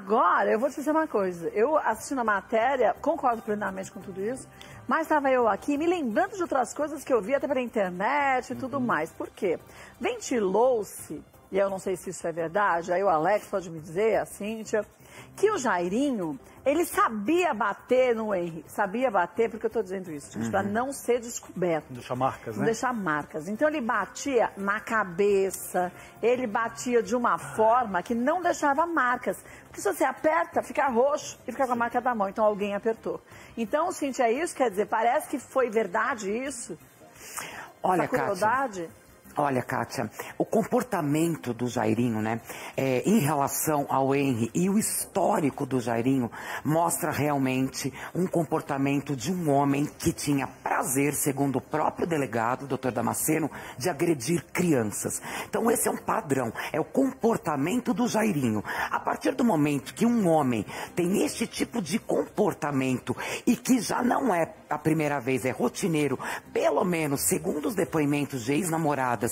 Agora, eu vou te dizer uma coisa. Eu, assistindo a matéria, concordo plenamente com tudo isso, mas estava eu aqui me lembrando de outras coisas que eu vi até pela internet e tudo mais. Por quê? Ventilou-se, e eu não sei se isso é verdade, aí o Alex pode me dizer, a Cíntia, que o Jairinho, ele sabia bater no Henry. Sabia bater, porque eu estou dizendo isso, gente, para não ser descoberto. Deixar marcas, né? Não deixar marcas. Então ele batia na cabeça, ele batia de uma forma que não deixava marcas. Porque se você aperta, fica roxo e fica com a marca da mão. Então alguém apertou. Então, Cíntia, é isso? Quer dizer, parece que foi verdade isso? Olha, essa crueldade? Olha, Kátia, o comportamento do Jairinho, né, em relação ao Henry e o histórico do Jairinho mostra realmente um comportamento de um homem que tinha prazer, segundo o próprio delegado, Dr. Damasceno, de agredir crianças. Então esse é um padrão, é o comportamento do Jairinho. A partir do momento que um homem tem este tipo de comportamento e que já não é a primeira vez, é rotineiro, pelo menos segundo os depoimentos de ex-namoradas,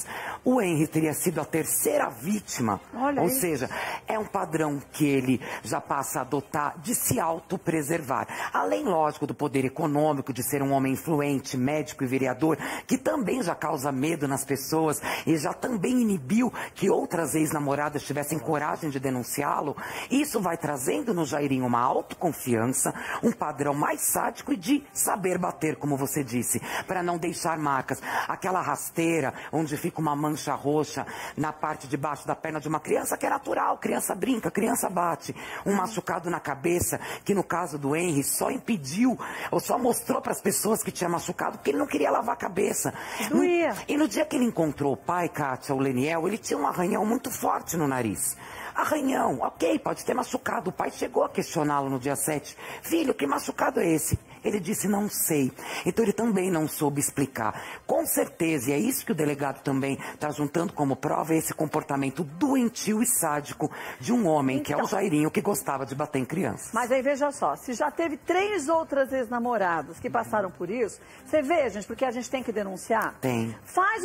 o Henry teria sido a terceira vítima. Olha ou isso. seja, é um padrão que ele já passa a adotar de se autopreservar. Além, lógico, do poder econômico, de ser um homem influente, médico e vereador, que também já causa medo nas pessoas e já também inibiu que outras ex-namoradas tivessem coragem de denunciá-lo. Isso vai trazendo no Jairinho uma autoconfiança, um padrão mais sádico e de saber bater, como você disse, para não deixar marcas. Aquela rasteira onde fica uma mancha roxa na parte de baixo da perna de uma criança, que é natural, criança brinca, criança bate. Um machucado na cabeça, que no caso do Henry só impediu, ou só mostrou para as pessoas que tinha machucado, porque ele não queria lavar a cabeça. Doía. E no dia que ele encontrou o pai, Kátia, o Leniel, ele tinha um arranhão muito forte no nariz. Arranhão, ok, pode ter machucado. O pai chegou a questioná-lo no dia 7. Filho, que machucado é esse? Ele disse, não sei. Então ele também não soube explicar. Com certeza, e é isso que o delegado também está juntando como prova, esse comportamento doentio e sádico de um homem, que é o Jairinho, que gostava de bater em crianças. Mas aí veja só, se já teve 3 outras ex-namoradas que passaram por isso, você vê, gente, porque a gente tem que denunciar. Tem. Faz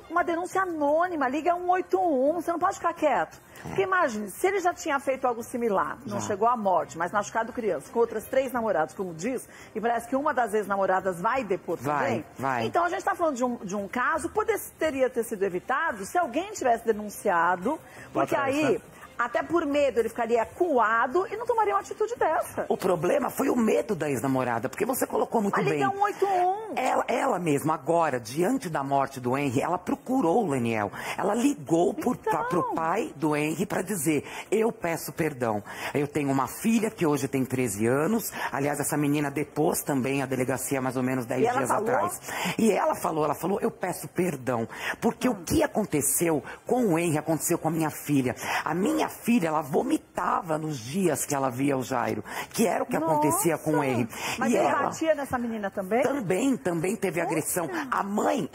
uma denúncia anônima, liga 181, você não pode ficar quieto. Porque imagine, se ele já tinha feito algo similar, não chegou à morte, mas machucado criança, com outras 3 namoradas, como diz, e parece que uma das ex-namoradas vai depor também. Vai. Então a gente está falando de um caso que poderia ter sido evitado se alguém tivesse denunciado, porque aí... Até por medo ele ficaria acuado e não tomaria uma atitude dessa. O problema foi o medo da ex-namorada, porque você colocou muito bem. Liga 181. Ela mesma, agora, diante da morte do Henry, ela procurou o Leniel. Ela ligou pro pai do Henry para dizer, eu peço perdão. Eu tenho uma filha que hoje tem 13 anos. Aliás, essa menina depôs também a delegacia mais ou menos 10 dias atrás. E ela falou, eu peço perdão. Porque o que aconteceu com o Henry aconteceu com a minha filha. A minha filha, ela vomitava nos dias que ela via o Jairo, que era o que acontecia com ele. Mas e ele ela batia nessa menina também? Também teve agressão. A mãe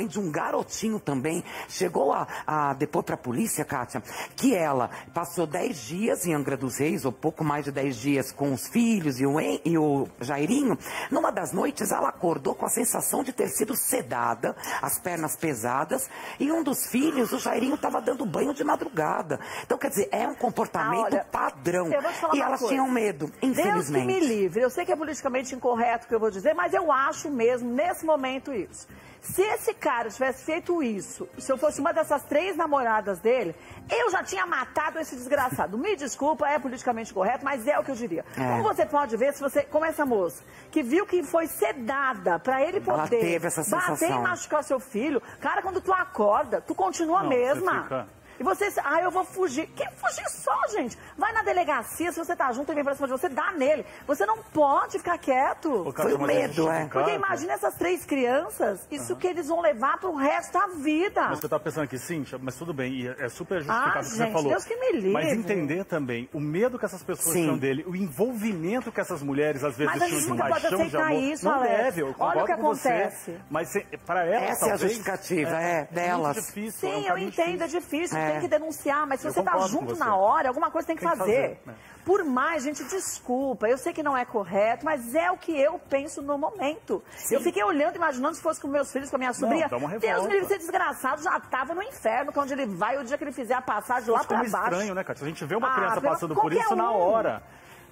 de um garotinho também, chegou a depor para a polícia, Kátia, que ela passou 10 dias em Angra dos Reis, ou pouco mais de 10 dias com os filhos e o Jairinho. Numa das noites, ela acordou com a sensação de ter sido sedada, as pernas pesadas, e um dos filhos, o Jairinho, estava dando banho de madrugada. Então, quer dizer, é um comportamento padrão. E elas tinham medo, infelizmente. Deus que me livre. Eu sei que é politicamente incorreto o que eu vou dizer, mas eu acho mesmo, nesse momento, isso. Se esse cara tivesse feito isso, se eu fosse uma dessas 3 namoradas dele, eu já tinha matado esse desgraçado. Me desculpa, é politicamente correto, mas é o que eu diria. Como você pode ver, se você, como essa moça, que viu que foi sedada pra ele poder bater e machucar seu filho, cara, quando tu acorda, tu continua a mesma. E você, eu vou fugir. Que fugir só, gente? Vai na delegacia, se você tá junto e vem pra cima de você, dá nele. Você não pode ficar quieto. Foi o medo, Porque imagina essas 3 crianças, isso que eles vão levar pro resto da vida. Mas você tá pensando aqui, Cíntia, mas tudo bem, e é super justificado o que você falou. Deus que me livre. Mas entender também o medo que essas pessoas tinham dele, o envolvimento que essas mulheres às vezes tinham de paixão, de amor. Isso, não Alex. deve, eu olha o que concordo com acontece. você. Mas para elas, essa é a justificativa, delas. Muito difícil, Sim, eu entendo, é difícil. tem que denunciar, mas se você tá junto na hora, alguma coisa tem que fazer. Por mais, gente, desculpa, eu sei que não é correto, mas é o que eu penso no momento. Sim. Eu fiquei olhando, imaginando se fosse com meus filhos, com a minha sobrinha. Deus me livre, ser desgraçado, já tava no inferno, pra onde ele vai, o dia que ele fizer a passagem lá pra baixo. Estranho, né, Cátia? A gente vê uma criança passando por isso na hora.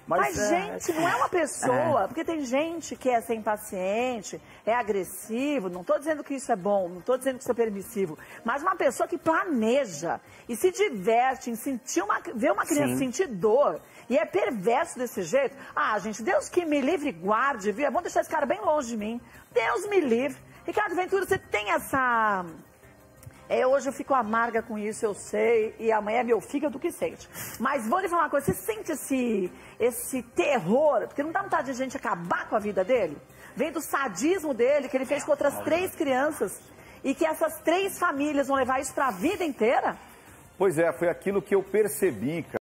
Mas gente, não é uma pessoa, porque tem gente que é sem paciente, é agressivo, não estou dizendo que isso é bom, não estou dizendo que isso é permissivo, mas uma pessoa que planeja e se diverte em ver uma criança sentir dor e é perverso desse jeito. Ah, gente, Deus que me livre e guarde, viu? É bom deixar esse cara bem longe de mim. Deus me livre. Ricardo Ventura, você tem essa... hoje eu fico amarga com isso, eu sei, e amanhã é meu fígado que sente. Mas vou lhe falar uma coisa, você sente esse terror, porque não dá vontade de a gente acabar com a vida dele? Vem do sadismo dele, que ele fez com outras 3 crianças, e que essas 3 famílias vão levar isso para a vida inteira? Pois é, foi aquilo que eu percebi, cara.